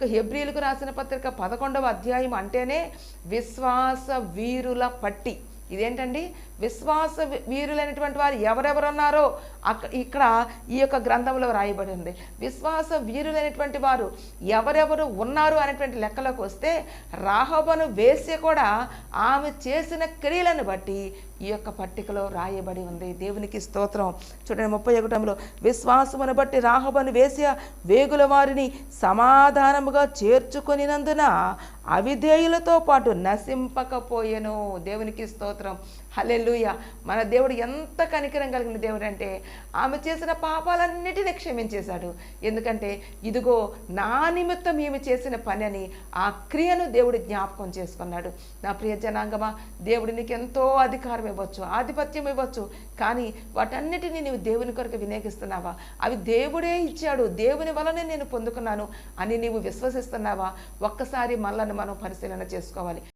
హెబ్రీలకు రాసిన పత్రిక 11వ అధ్యాయం అంటేనే విశ్వాస వీరుల పట్టి. ఇదేంటండి? విశ్వాస వీరులైనటువంటి వారు ఎవరెవరు ఉన్నారో ఇక్కడ ఈ యొక్క గ్రంథంలో రాయబడి ఉంది. విశ్వాస వీరులైనటువంటి వారు ఎవరెవరు ఉన్నారు అనేటువంటి లెక్కలోకి వస్తే రాహబను వేశ్య కూడా ఆమె చేసిన క్రియలను బట్టి ఈ యొక్క పట్టికలో రాయబడి ఉంది. దేవునికి స్తోత్రం. చూడండి 31లో విశ్వాసమును బట్టి రాహబను వేశ్య వేగుల వారిని సమాధానముగా చేర్చుకొనినందున అవిధేయులతో పాటు నశింపకపోయెను. దేవునికి స్తోత్రం. హల్లెలూయా. మన దేవుడు ఎంత కనికరం కలిగిన దేవుడు అంటే ఆమె చేసిన పాపాలన్నిటినీ క్షమించేశాడు. ఎందుకంటే ఇదిగో నా నిమిత్తం ఈమె చేసిన పని అని ఆ క్రియను దేవుడు జ్ఞాపకం చేసుకున్నాడు. నా ప్రియ జనాంగమా, దేవుడు నీకు ఎంతో అధికారం ఇవ్వచ్చు, ఆధిపత్యం ఇవ్వచ్చు, కానీ వాటన్నిటినీ నీవు దేవుని కొరకు వినియోగిస్తున్నావా? అవి దేవుడే ఇచ్చాడు, దేవుని వలనే నేను పొందుకున్నాను అని నీవు విశ్వసిస్తున్నావా? ఒక్కసారి మనల్ని మనం పరిశీలన చేసుకోవాలి.